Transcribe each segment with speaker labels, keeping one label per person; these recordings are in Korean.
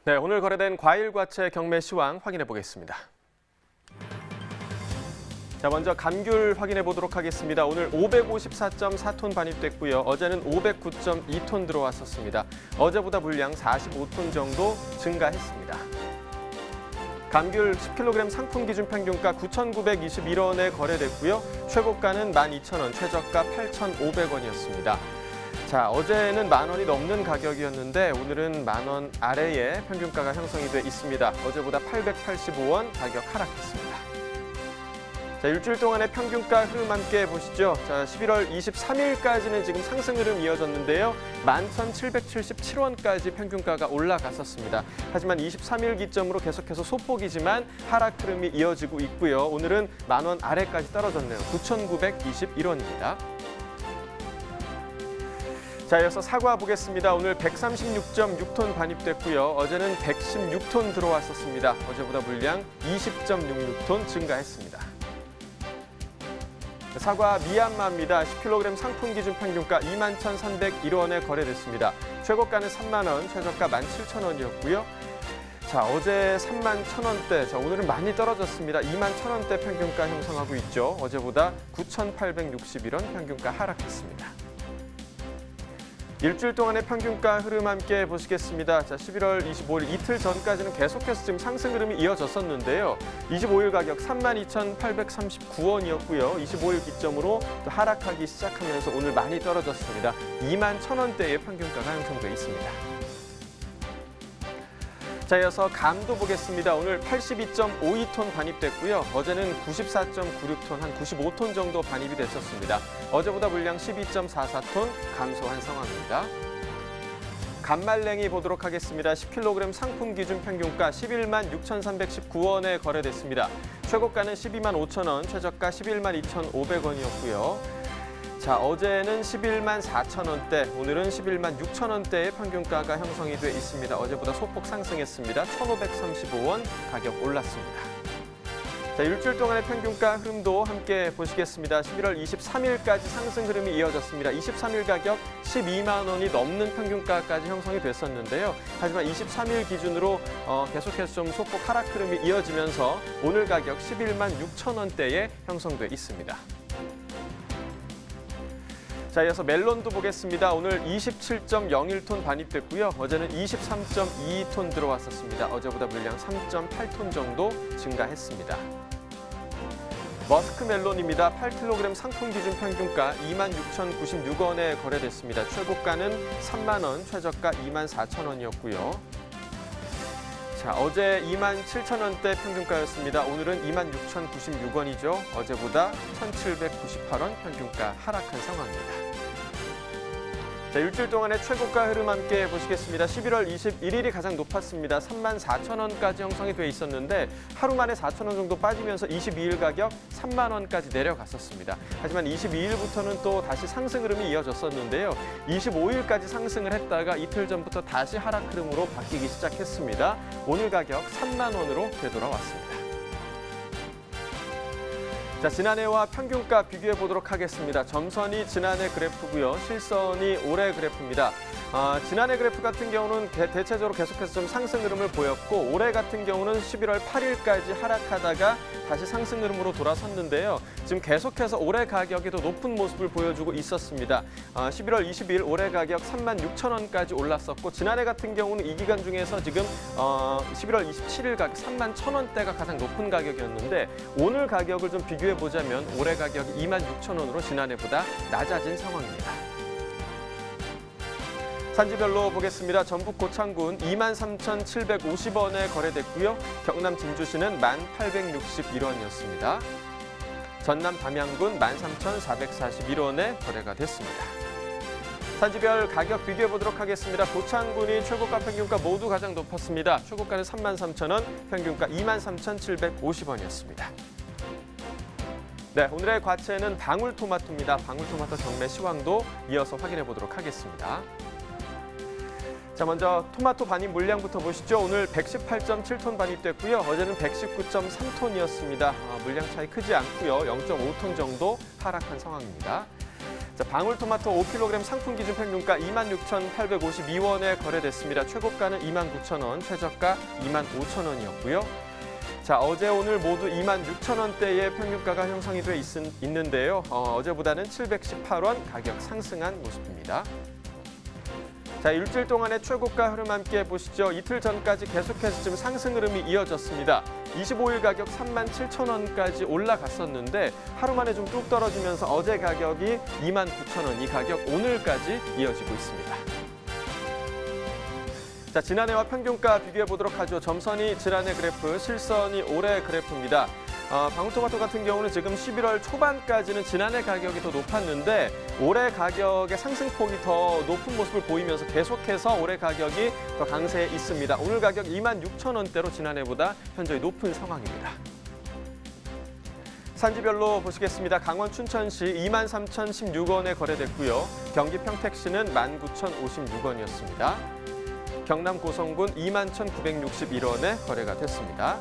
Speaker 1: 네, 오늘 거래된 과일, 과채 경매 시황 확인해 보겠습니다. 자, 먼저 감귤 확인해 보도록 하겠습니다. 오늘 554.4톤 반입됐고요. 어제는 509.2톤 들어왔었습니다. 어제보다 물량 45톤 정도 증가했습니다. 감귤 10kg 상품 기준 평균가 9,921원에 거래됐고요. 최고가는 12,000원, 최저가 8,500원이었습니다. 자, 어제는 10,000원이 넘는 가격이었는데 오늘은 10,000원 아래의 평균가가 형성이 돼 있습니다. 어제보다 885원 가격 하락했습니다. 자, 일주일 동안의 평균가 흐름 함께 보시죠. 자, 11월 23일까지는 지금 상승 흐름 이어졌는데요. 11,777원까지 평균가가 올라갔었습니다. 하지만 23일 기점으로 계속해서 소폭이지만 하락 흐름이 이어지고 있고요. 오늘은 10,000원 아래까지 떨어졌네요. 9,921원입니다. 자, 이어서 사과 보겠습니다. 오늘 136.6톤 반입됐고요. 어제는 116톤 들어왔었습니다. 어제보다 물량 20.66톤 증가했습니다. 사과 미얀마입니다. 10kg 상품 기준 평균가 21,301원에 거래됐습니다. 최고가는 30,000원, 최저가 17,000원이었고요. 자, 어제 31,000원대, 자, 오늘은 많이 떨어졌습니다. 21,000원대 평균가 형성하고 있죠. 어제보다 9,861원 평균가 하락했습니다. 일주일 동안의 평균가 흐름 함께 보시겠습니다. 자, 11월 25일 이틀 전까지는 계속해서 지금 상승 흐름이 이어졌었는데요. 25일 가격 32,839원이었고요. 25일 기점으로 또 하락하기 시작하면서 오늘 많이 떨어졌습니다. 21,000원대의 평균가가 형성돼 있습니다. 자, 이어서 감도 보겠습니다. 오늘 82.52톤 반입됐고요. 어제는 94.96톤, 한 95톤 정도 반입이 됐었습니다. 어제보다 물량 12.44톤 감소한 상황입니다. 감말랭이 보도록 하겠습니다. 10kg 상품 기준 평균가 116,319원에 거래됐습니다. 최고가는 125,000원, 최저가 112,500원이었고요. 자, 어제는 114,000원대, 오늘은 116,000원대의 평균가가 형성이 돼 있습니다. 어제보다 소폭 상승했습니다. 1,535원 가격 올랐습니다. 자, 일주일 동안의 평균가 흐름도 함께 보시겠습니다. 11월 23일까지 상승 흐름이 이어졌습니다. 23일 가격 12만 원이 넘는 평균가까지 형성이 됐었는데요. 하지만 23일 기준으로 계속해서 좀 소폭 하락 흐름이 이어지면서 오늘 가격 116,000원대에 형성돼 있습니다. 자, 이어서 멜론도 보겠습니다. 오늘 27.01톤 반입됐고요. 어제는 23.22톤 들어왔었습니다. 어제보다 물량 3.8톤 정도 증가했습니다. 머스크 멜론입니다. 8kg 상품 기준 평균가 26,096원에 거래됐습니다. 최고가는 3만 원, 최저가 24,000원이었고요. 자, 어제 27,000원대 평균가였습니다. 오늘은 26,096원이죠. 어제보다 1,798원 평균가 하락한 상황입니다. 자, 일주일 동안의 최고가 흐름 함께 보시겠습니다. 11월 21일이 가장 높았습니다. 34,000원까지 형성이 돼 있었는데 하루 만에 4,000원 정도 빠지면서 22일 가격 3만 원까지 내려갔었습니다. 하지만 22일부터는 또 다시 상승 흐름이 이어졌었는데요. 25일까지 상승을 했다가 이틀 전부터 다시 하락 흐름으로 바뀌기 시작했습니다. 오늘 가격 3만 원으로 되돌아왔습니다. 자, 지난해와 평균가 비교해 보도록 하겠습니다. 점선이 지난해 그래프고요. 실선이 올해 그래프입니다. 지난해 그래프 같은 경우는 대체적으로 계속해서 좀 상승 흐름을 보였고 올해 같은 경우는 11월 8일까지 하락하다가 다시 상승 흐름으로 돌아섰는데요. 지금 계속해서 올해 가격이 더 높은 모습을 보여주고 있었습니다. 11월 20일 올해 가격 36,000원까지 올랐었고 지난해 같은 경우는 이 기간 중에서 지금 11월 27일 가격 31,000원대가 가장 높은 가격이었는데 오늘 가격을 좀 비교해 보자면 올해 가격이 26,000원으로 지난해보다 낮아진 상황입니다. 산지별로 보겠습니다. 전북 고창군 23,750원에 거래됐고요. 경남 진주시는 1,861원이었습니다. 전남 담양군 13,441원에 거래가 됐습니다. 산지별 가격 비교해 보도록 하겠습니다. 고창군이 최고가 평균가 모두 가장 높았습니다. 최고가는 33,000원, 평균가 23,750원이었습니다. 네, 오늘의 과채는 방울토마토입니다. 방울토마토 경매 시황도 이어서 확인해 보도록 하겠습니다. 자, 먼저 토마토 반입 물량부터 보시죠. 오늘 118.7톤 반입됐고요. 어제는 119.3톤이었습니다. 물량 차이 크지 않고요. 0.5톤 정도 하락한 상황입니다. 자, 방울토마토 5kg 상품 기준 평균가 26,852원에 거래됐습니다. 최고가는 29,000원, 최저가 25,000원이었고요. 자, 어제 오늘 모두 26,000원대의 평균가가 형성이 돼 있는데요. 어제보다는 718원 가격 상승한 모습입니다. 자, 일주일 동안의 최고가 흐름 함께 보시죠. 이틀 전까지 계속해서 지금 상승 흐름이 이어졌습니다. 25일 가격 37,000원까지 올라갔었는데 하루 만에 좀 뚝 떨어지면서 어제 가격이 29,000원, 이 가격 오늘까지 이어지고 있습니다. 자, 지난해와 평균가 비교해 보도록 하죠. 점선이 지난해 그래프, 실선이 올해 그래프입니다. 방울토마토 같은 경우는 지금 11월 초반까지는 지난해 가격이 더 높았는데 올해 가격의 상승폭이 더 높은 모습을 보이면서 계속해서 올해 가격이 더 강세에 있습니다. 오늘 가격 26,000원대로 지난해보다 현저히 높은 상황입니다. 산지별로 보시겠습니다. 강원 춘천시 23,016원에 거래됐고요. 경기 평택시는 19,056원이었습니다. 경남 고성군 21,961원에 거래가 됐습니다.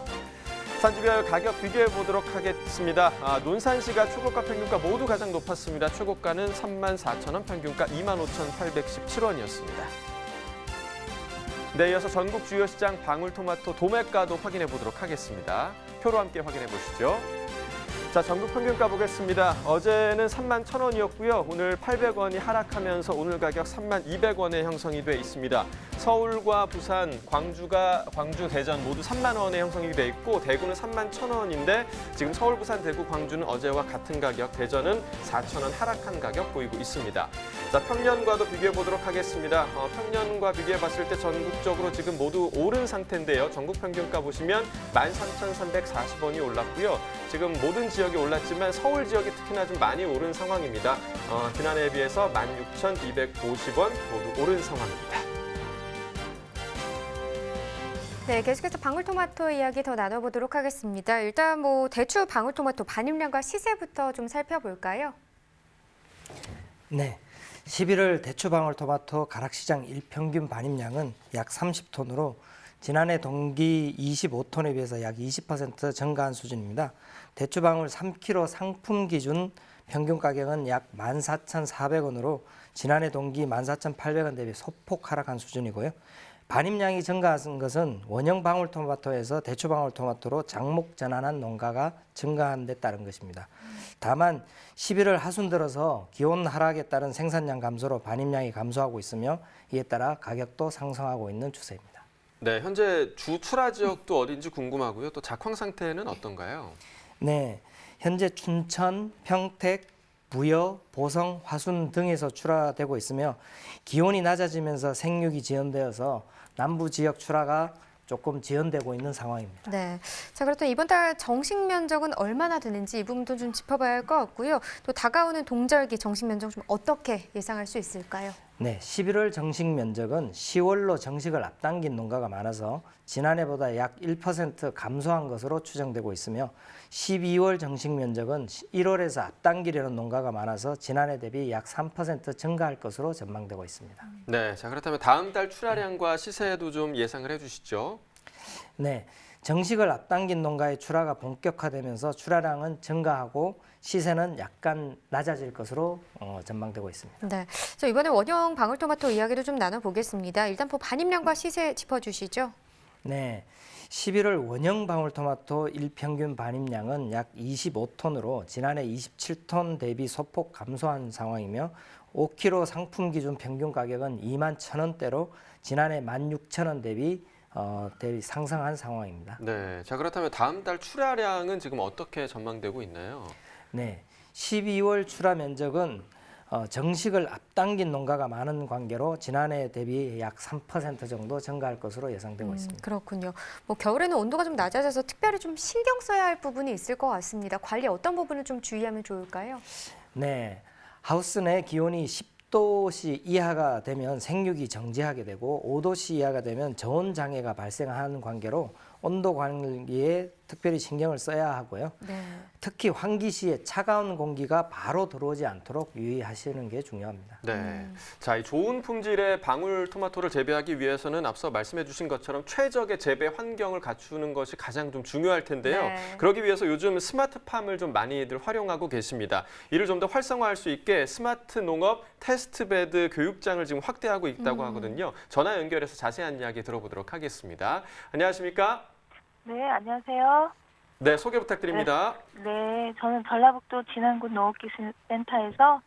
Speaker 1: 산지별 가격 비교해 보도록 하겠습니다. 논산시가 최고가 평균가 모두 가장 높았습니다. 최고가는 34,000원, 평균가 25,817원이었습니다. 네, 이어서 전국 주요 시장 방울토마토 도매가도 확인해 보도록 하겠습니다. 표로 함께 확인해 보시죠. 자, 전국 평균가 보겠습니다. 어제는 31,000원이었고요. 오늘 800원이 하락하면서 오늘 가격 32,200원에 형성이 돼 있습니다. 서울과 부산, 광주, 대전 모두 3만 원에 형성이 돼 있고 대구는 31,000원인데 지금 서울, 부산, 대구, 광주는 어제와 같은 가격, 대전은 4,000원 하락한 가격 보이고 있습니다. 자, 평년과도 비교해 보도록 하겠습니다. 평년과 비교해 봤을 때 전국적으로 지금 모두 오른 상태인데요. 전국 평균가 보시면 13,340원이 올랐고요. 지금 모든 지역이 올랐지만 서울 지역이 특히나 좀 많이 오른 상황입니다. 지난해에 비해서 16,250원 모두 오른 상황입니다.
Speaker 2: 네, 계속해서 방울토마토 이야기 더 나눠보도록 하겠습니다. 일단 대추 방울토마토 반입량과 시세부터 좀 살펴볼까요?
Speaker 3: 네, 11월 대추 방울토마토 가락시장 일평균 반입량은 약 30톤으로 지난해 동기 25톤에 비해서 약 20% 증가한 수준입니다. 대추 방울 3kg 상품 기준 평균 가격은 약 14,400원으로 지난해 동기 14,800원 대비 소폭 하락한 수준이고요. 반입량이 증가한 것은 원형 방울토마토에서 대추 방울토마토로 장목 전환한 농가가 증가한 데 따른 것입니다. 다만 11월 하순 들어서 기온 하락에 따른 생산량 감소로 반입량이 감소하고 있으며 이에 따라 가격도 상승하고 있는 추세입니다.
Speaker 1: 네, 현재 주 출하 지역도 어딘지 궁금하고요. 또 작황 상태는 어떤가요?
Speaker 3: 네, 현재 춘천, 평택, 부여, 보성, 화순 등에서 출하되고 있으며 기온이 낮아지면서 생육이 지연되어서 남부 지역 출하가 조금 지연되고 있는 상황입니다.
Speaker 2: 네, 자 그렇다면 이번 달 정식 면적은 얼마나 되는지 이 부분도 좀 짚어봐야 할 것 같고요. 또 다가오는 동절기 정식 면적 좀 어떻게 예상할 수 있을까요?
Speaker 3: 네, 11월 정식 면적은 10월로 정식을 앞당긴 농가가 많아서 지난해보다 약 1% 감소한 것으로 추정되고 있으며 12월 정식 면적은 1월에서 앞당기려는 농가가 많아서 지난해 대비 약 3% 증가할 것으로 전망되고 있습니다.
Speaker 1: 네, 자 그렇다면 다음 달 출하량과 시세도 좀 예상을 해주시죠.
Speaker 3: 네, 정식을 앞당긴 농가의 출하가 본격화되면서 출하량은 증가하고 시세는 약간 낮아질 것으로 전망되고 있습니다.
Speaker 2: 네, 자 이번에 원형 방울토마토 이야기도 좀 나눠보겠습니다. 일단 반입량과 시세 짚어주시죠.
Speaker 3: 네, 11월 원형 방울토마토 일평균 반입량은 약 25톤으로 지난해 27톤 대비 소폭 감소한 상황이며 5kg 상품 기준 평균 가격은 21,000원대로 지난해 16,000원 대비 상승한 상황입니다.
Speaker 1: 네, 자 그렇다면 다음 달 출하량은 지금 어떻게 전망되고 있나요?
Speaker 3: 네, 12월 출하 면적은 정식을 앞당긴 농가가 많은 관계로 지난해 대비 약 3% 정도 증가할 것으로 예상되고 있습니다.
Speaker 2: 그렇군요. 겨울에는 온도가 좀 낮아져서 특별히 좀 신경 써야 할 부분이 있을 것 같습니다. 관리 어떤 부분을 좀 주의하면 좋을까요?
Speaker 3: 네, 하우스 내 기온이 10도씨 이하가 되면 생육이 정지하게 되고 5도씨 이하가 되면 저온 장애가 발생하는 관계로 온도 관리에 특별히 신경을 써야 하고요.
Speaker 2: 네.
Speaker 3: 특히 환기 시에 차가운 공기가 바로 들어오지 않도록 유의하시는 게 중요합니다.
Speaker 1: 네. 자, 이 좋은 품질의 방울토마토를 재배하기 위해서는 앞서 말씀해 주신 것처럼 최적의 재배 환경을 갖추는 것이 가장 좀 중요할 텐데요.
Speaker 2: 네.
Speaker 1: 그러기 위해서 요즘 스마트팜을 좀 많이들 활용하고 계십니다. 이를 좀 더 활성화할 수 있게 스마트 농업 테스트베드 교육장을 지금 확대하고 있다고 하거든요. 전화 연결해서 자세한 이야기 들어보도록 하겠습니다. 안녕하십니까?
Speaker 4: 네, 안녕하세요.
Speaker 1: 네, 소개 부탁드립니다.
Speaker 4: 네, 저는 전라북도 진안군 농업기술센터에서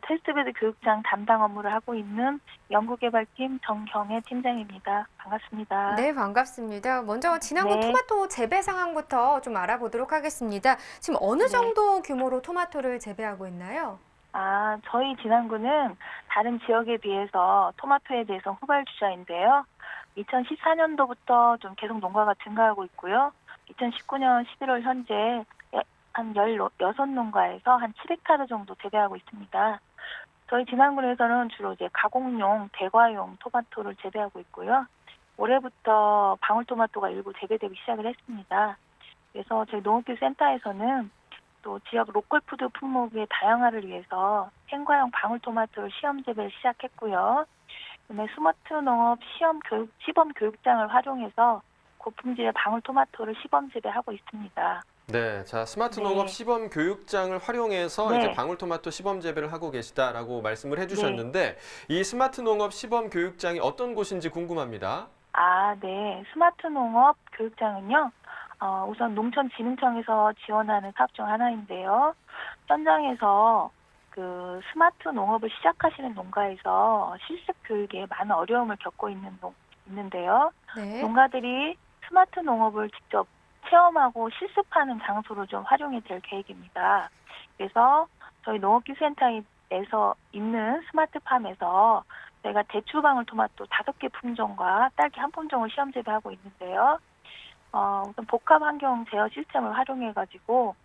Speaker 4: 테스트베드 교육장 담당 업무를 하고 있는 연구개발팀 정경애 팀장입니다. 반갑습니다.
Speaker 2: 네, 반갑습니다. 먼저 진안군
Speaker 4: 네.
Speaker 2: 토마토 재배 상황부터 좀 알아보도록 하겠습니다. 지금 어느 정도 규모로 토마토를 재배하고 있나요?
Speaker 4: 저희 진안군은 다른 지역에 비해서 토마토에 대해서 후발주자인데요. 2014년도부터 좀 계속 농가가 증가하고 있고요. 2019년 11월 현재 한 16농가에서 한 7헥타르 정도 재배하고 있습니다. 저희 진안군에서는 주로 이제 가공용, 대과용 토마토를 재배하고 있고요. 올해부터 방울토마토가 일부 재배되기 시작을 했습니다. 그래서 저희 농업기술센터에서는 또 지역 로컬푸드 품목의 다양화를 위해서 생과형 방울토마토를 시험 재배를 시작했고요. 그다음에 스마트 농업 시범 교육장을 활용해서 고품질의 방울토마토를 시범 재배하고 있습니다.
Speaker 1: 네, 자 스마트
Speaker 4: 네.
Speaker 1: 농업 시범 교육장을 활용해서
Speaker 4: 네.
Speaker 1: 이제 방울토마토 시범 재배를 하고 계시다라고 말씀을 해주셨는데 이 스마트 농업 시범 교육장이 어떤 곳인지 궁금합니다.
Speaker 4: 네. 스마트 농업 교육장은요. 우선 농촌진흥청에서 지원하는 사업 중 하나인데요. 현장에서 그 스마트 농업을 시작하시는 농가에서 실습 교육에 많은 어려움을 겪고 있는데요.
Speaker 2: 네.
Speaker 4: 농가들이 스마트 농업을 직접 체험하고 실습하는 장소로 좀 활용이 될 계획입니다. 그래서 저희 농업기술센터에서 있는 스마트팜에서 저희가 대추방울토마토 5개 품종과 딸기 1품종을 시험 재배하고 있는데요. 우선 복합 환경 제어 시스템을 활용해가지고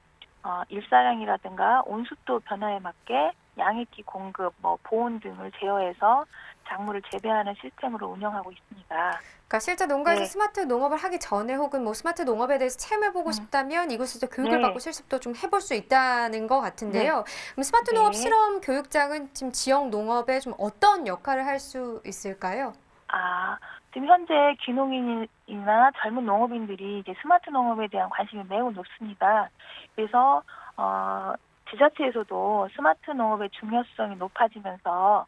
Speaker 4: 일사량이라든가 온습도 변화에 맞게 양액기 공급, 보온 등을 제어해서 작물을 재배하는 시스템으로 운영하고 있습니다.
Speaker 2: 그러니까 실제 농가에서
Speaker 4: 네.
Speaker 2: 스마트 농업을 하기 전에 혹은 뭐 스마트 농업에 대해서 체험해보고 싶다면 이곳에서 교육을
Speaker 4: 네.
Speaker 2: 받고 실습도 좀 해볼 수 있다는 것 같은데요. 그럼 스마트 농업
Speaker 4: 네.
Speaker 2: 실험 교육장은 지금 지역 농업에 좀 어떤 역할을 할 수 있을까요?
Speaker 4: 지금 현재 귀농인이나 젊은 농업인들이 이제 스마트 농업에 대한 관심이 매우 높습니다. 그래서 지자체에서도 스마트 농업의 중요성이 높아지면서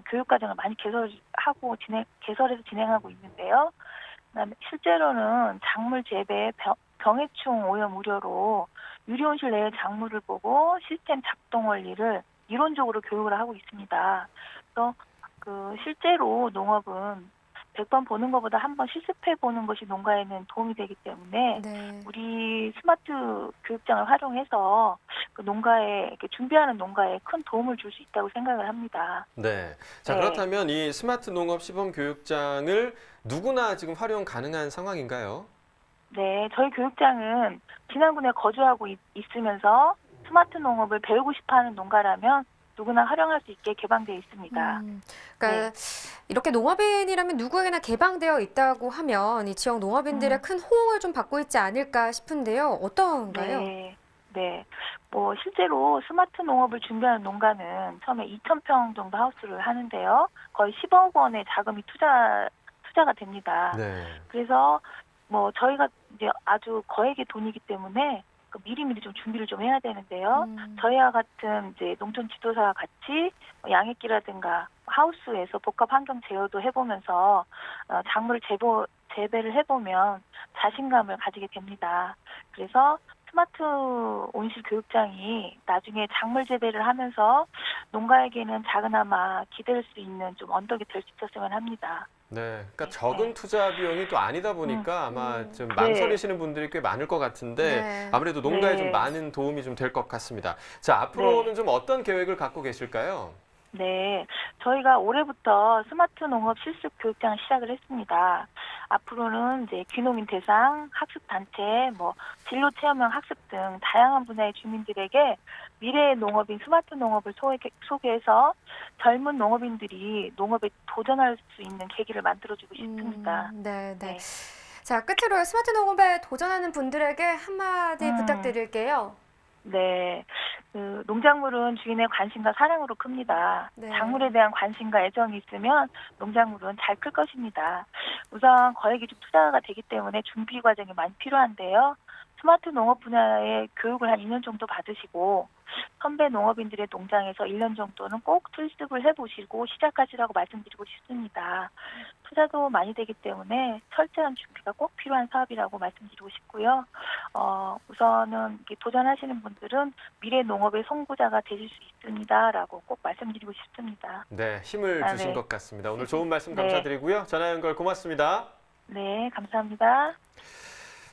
Speaker 4: 교육 과정을 많이 개설해서 진행하고 있는데요. 그다음에 실제로는 작물 재배, 병해충 오염 우려로 유리온실 내의 작물을 보고 시스템 작동 원리를 이론적으로 교육을 하고 있습니다. 그래서 실제로 농업은 100번 보는 것보다 한번 실습해 보는 것이 농가에는 도움이 되기 때문에
Speaker 2: 네.
Speaker 4: 우리 스마트 교육장을 활용해서 그 농가에 이렇게 준비하는 농가에 큰 도움을 줄 수 있다고 생각을 합니다.
Speaker 1: 네. 자
Speaker 4: 네.
Speaker 1: 그렇다면 이 스마트 농업 시범 교육장을 누구나 지금 활용 가능한 상황인가요?
Speaker 4: 네, 저희 교육장은 진안군에 거주하고 있으면서 스마트 농업을 배우고 싶어하는 농가라면 누구나 활용할 수 있게 개방되어 있습니다.
Speaker 2: 그러니까 이렇게 농업인이라면 누구에게나 개방되어 있다고 하면 이 지역 농업인들의 큰 호응을 좀 받고 있지 않을까 싶은데요. 어떤가요?
Speaker 4: 네. 실제로 스마트 농업을 준비하는 농가는 처음에 2,000평 정도 하우스를 하는데요. 거의 10억 원의 자금이 투자가 됩니다.
Speaker 1: 네.
Speaker 4: 그래서 저희가 이제 아주 거액의 돈이기 때문에 미리미리 좀 준비를 좀 해야 되는데요. 저희와 같은 이제 농촌 지도사와 같이 양액기라든가 하우스에서 복합 환경 제어도 해보면서 작물을 재배를 해보면 자신감을 가지게 됩니다. 그래서 스마트 온실 교육장이 나중에 작물 재배를 하면서 농가에게는 작은아마 기댈 수 있는 좀 언덕이 될 수 있었으면 합니다.
Speaker 1: 네, 그러니까 적은 투자 비용이 또 아니다 보니까 아마 좀
Speaker 4: 네.
Speaker 1: 망설이시는 분들이 꽤 많을 것 같은데
Speaker 2: 네.
Speaker 1: 아무래도 농가에
Speaker 4: 네.
Speaker 1: 좀 많은 도움이 좀 될 것 같습니다. 자, 앞으로는 좀 어떤 계획을 갖고 계실까요?
Speaker 4: 네, 저희가 올해부터 스마트 농업 실습 교육장을 시작을 했습니다. 앞으로는 이제 귀농인 대상, 학습 단체, 진로 체험형 학습 등 다양한 분야의 주민들에게 미래의 농업인 스마트 농업을 소개해서 젊은 농업인들이 농업에 도전할 수 있는 계기를 만들어주고 싶습니다.
Speaker 2: 네.
Speaker 4: 네.
Speaker 2: 자, 끝으로 스마트 농업에 도전하는 분들에게 한마디 부탁드릴게요.
Speaker 4: 네, 농작물은 주인의 관심과 사랑으로 큽니다.
Speaker 2: 네.
Speaker 4: 작물에 대한 관심과 애정이 있으면 농작물은 잘 클 것입니다. 우선 거액이 좀 투자가 되기 때문에 준비 과정이 많이 필요한데요. 스마트 농업 분야의 교육을 한 2년 정도 받으시고 선배 농업인들의 농장에서 1년 정도는 꼭 실습을 해보시고 시작하시라고 말씀드리고 싶습니다. 투자도 많이 되기 때문에 철저한 준비가 꼭 필요한 사업이라고 말씀드리고 싶고요. 우선은 이렇게 도전하시는 분들은 미래 농업의 선구자가 되실 수 있습니다라고 꼭 말씀드리고 싶습니다.
Speaker 1: 네, 힘을 주신
Speaker 4: 네.
Speaker 1: 것 같습니다. 오늘 좋은 말씀
Speaker 4: 네.
Speaker 1: 감사드리고요. 전화 연결 고맙습니다.
Speaker 4: 네, 감사합니다.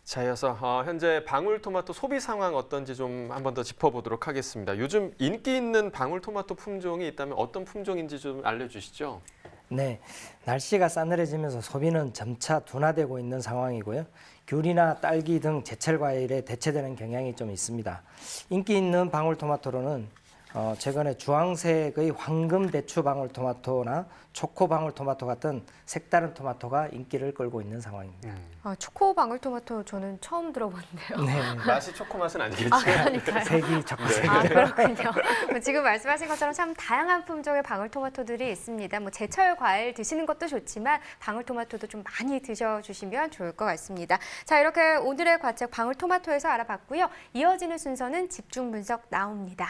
Speaker 1: 자, 이어서 현재 방울토마토 소비 상황 어떤지 좀 한 번 더 짚어보도록 하겠습니다. 요즘 인기 있는 방울토마토 품종이 있다면 어떤 품종인지 좀 알려주시죠.
Speaker 3: 네, 날씨가 싸늘해지면서 소비는 점차 둔화되고 있는 상황이고요. 귤이나 딸기 등 제철 과일에 대체되는 경향이 좀 있습니다. 인기 있는 방울토마토로는 최근에 주황색의 황금 대추 방울토마토나 초코 방울토마토 같은 색다른 토마토가 인기를 끌고 있는 상황입니다.
Speaker 2: 초코 방울토마토 저는 처음 들어봤는데요.
Speaker 3: 네,
Speaker 1: 맛이 초코 맛은 아니겠죠?
Speaker 2: 그러니까요.
Speaker 3: 색이 적색.
Speaker 2: 그렇군요. 지금 말씀하신 것처럼 참 다양한 품종의 방울토마토들이 있습니다. 뭐 제철 과일 드시는 것도 좋지만 방울토마토도 좀 많이 드셔주시면 좋을 것 같습니다. 자, 이렇게 오늘의 과책 방울토마토에서 알아봤고요. 이어지는 순서는 집중 분석 나옵니다.